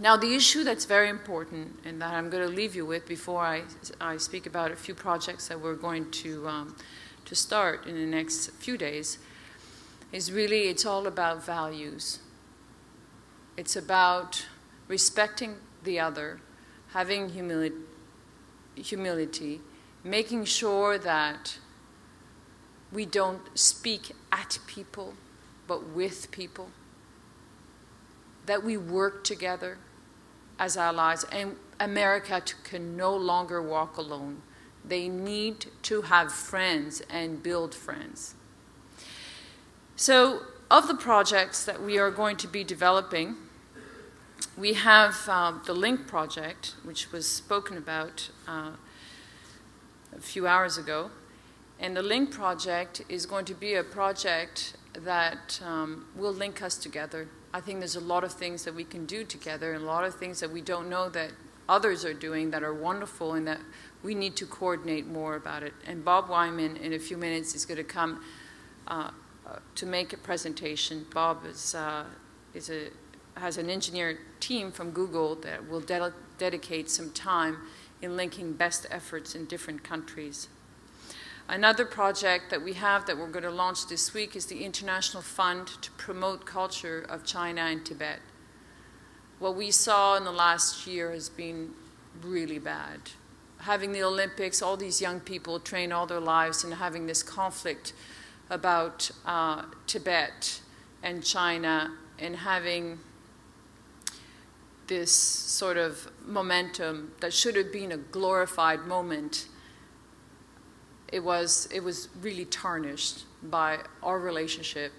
Now, the issue that's very important and that I'm going to leave you with before I speak about a few projects that we're going to start in the next few days is really, it's all about values. It's about respecting the other, having humility, making sure that we don't speak at people, but with people, that we work together as allies, and America can no longer walk alone. They need to have friends and build friends. So, of the projects that we are going to be developing, we have the LINK project, which was spoken about a few hours ago. And the LINK project is going to be a project that will link us together. I think there's a lot of things that we can do together and a lot of things that we don't know that others are doing that are wonderful and that we need to coordinate more about it. And Bob Wyman, in a few minutes, is going to come to make a presentation. Bob has an engineer team from Google that will dedicate some time in linking best efforts in different countries. Another project that we have that we're going to launch this week is the International Fund to Promote Culture of China and Tibet. What we saw in the last year has been really bad. Having the Olympics, all these young people train all their lives and having this conflict about Tibet and China and having this sort of momentum that should have been a glorified moment, it was really tarnished by our relationship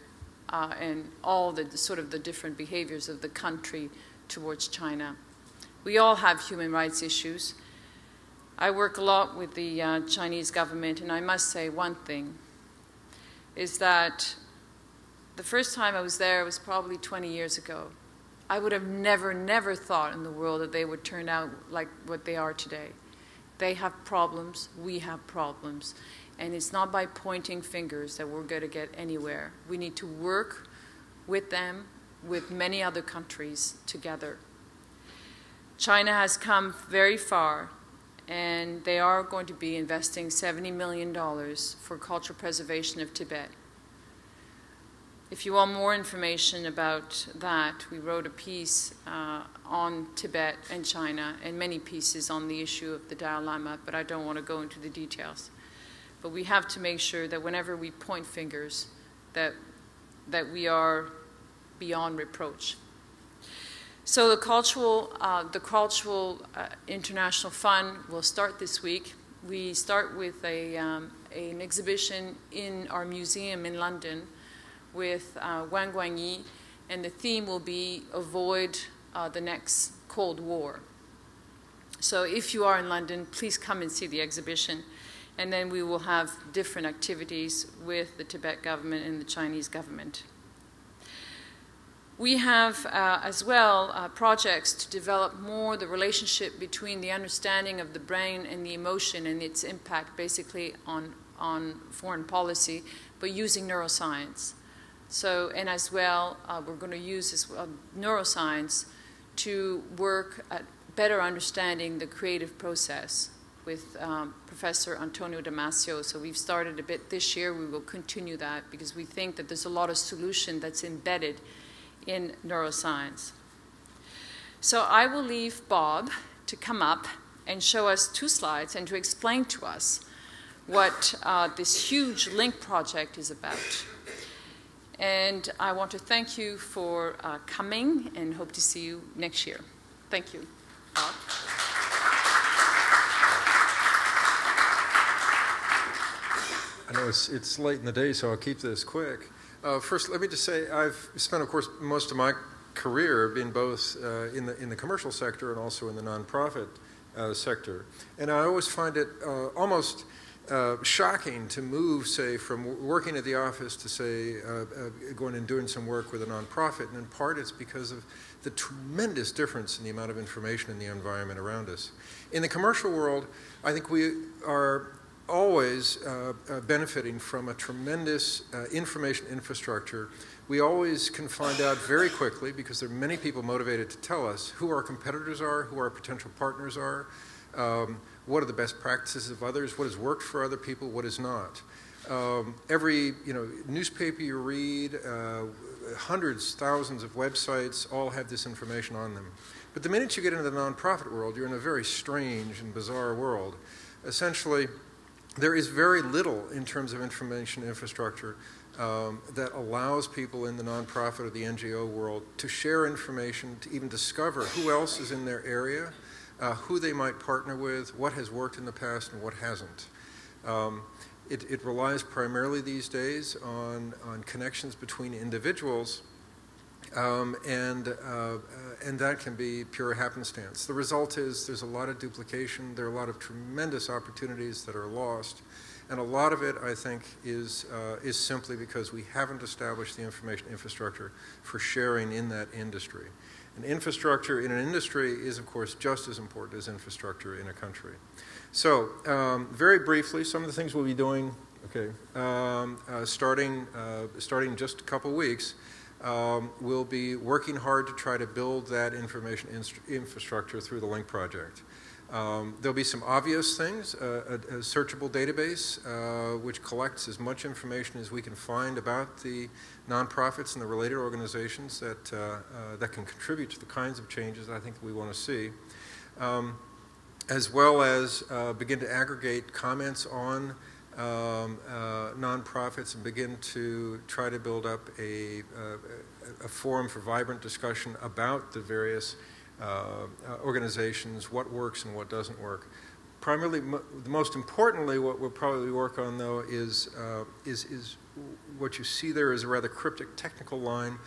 and all the sort of the different behaviors of the country towards China. We all have human rights issues. I work a lot with the Chinese government, and I must say one thing, is that the first time I was there was probably 20 years ago. I would have never thought in the world that they would turn out like what they are today. They have problems, we have problems, and it's not by pointing fingers that we're going to get anywhere. We need to work with them, with many other countries together. China has come very far, and they are going to be investing $70 million for cultural preservation of Tibet. If you want more information about that, we wrote a piece on Tibet and China and many pieces on the issue of the Dalai Lama, but I don't want to go into the details. But we have to make sure that whenever we point fingers, that we are beyond reproach. So the Cultural International Fund will start this week. We start with an exhibition in our museum in London with Wang Guangyi, and the theme will be Avoid the Next Cold War. So if you are in London, please come and see the exhibition, and then we will have different activities with the Tibet government and the Chinese government. We have as well projects to develop more the relationship between the understanding of the brain and the emotion and its impact basically on foreign policy, but using neuroscience. So, and as well, we're going to use neuroscience to work at better understanding the creative process with Professor Antonio Damasio. So we've started a bit this year. We will continue that because we think that there's a lot of solution that's embedded in neuroscience. So I will leave Bob to come up and show us 2 slides and to explain to us what this huge LINK project is about. And I want to thank you for coming and hope to see you next year. Thank you. Bob? I know it's late in the day, so I'll keep this quick. First, let me just say I've spent, of course, most of my career being both in the commercial sector and also in the nonprofit sector. And I always find it almost shocking to move, say, from working at the office to, say, going and doing some work with a nonprofit. And in part, it's because of the tremendous difference in the amount of information in the environment around us. In the commercial world, I think we are always benefiting from a tremendous information infrastructure. We always can find out very quickly, because there are many people motivated to tell us who our competitors are, who our potential partners are, what are the best practices of others, what has worked for other people, what is not. Every newspaper you read, hundreds, thousands of websites all have this information on them. But the minute you get into the nonprofit world, you're in a very strange and bizarre world. Essentially, there is very little in terms of information infrastructure that allows people in the nonprofit or the NGO world to share information, to even discover who else is in their area, who they might partner with, what has worked in the past and what hasn't. It relies primarily these days on connections between individuals, and that can be pure happenstance. The result is there's a lot of duplication, there are a lot of tremendous opportunities that are lost, and a lot of it, I think, is simply because we haven't established the information infrastructure for sharing in that industry. And infrastructure in an industry is, of course, just as important as infrastructure in a country. So, very briefly, some of the things we'll be doing, starting in just a couple weeks, we'll be working hard to try to build that information infrastructure through the LINK project. There'll be some obvious things, a searchable database which collects as much information as we can find about the nonprofits and the related organizations that can contribute to the kinds of changes I think we want to see, as well as begin to aggregate comments on nonprofits and begin to try to build up a forum for vibrant discussion about the various organizations, what works and what doesn't work. Primarily, most importantly, what we'll probably work on, though, is what you see there is a rather cryptic technical line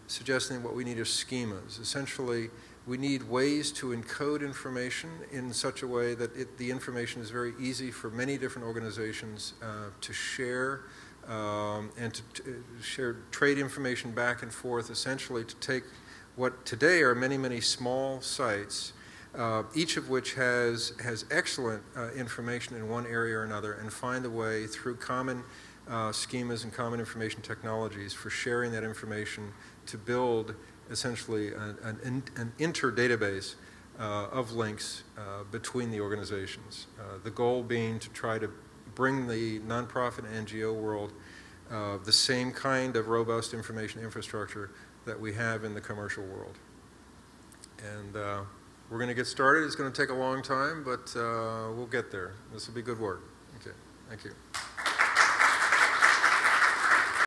suggesting what we need are schemas. Essentially, we need ways to encode information in such a way that the information is very easy for many different organizations to share and to trade information back and forth, essentially to take what today are many, many small sites, each of which has excellent information in one area or another, and find a way through common schemas and common information technologies for sharing that information to build essentially an inter-database of links between the organizations. The goal being to try to bring the nonprofit and NGO world the same kind of robust information infrastructure that we have in the commercial world. And we're going to get started. It's going to take a long time, but we'll get there. This will be good work. Okay, thank you.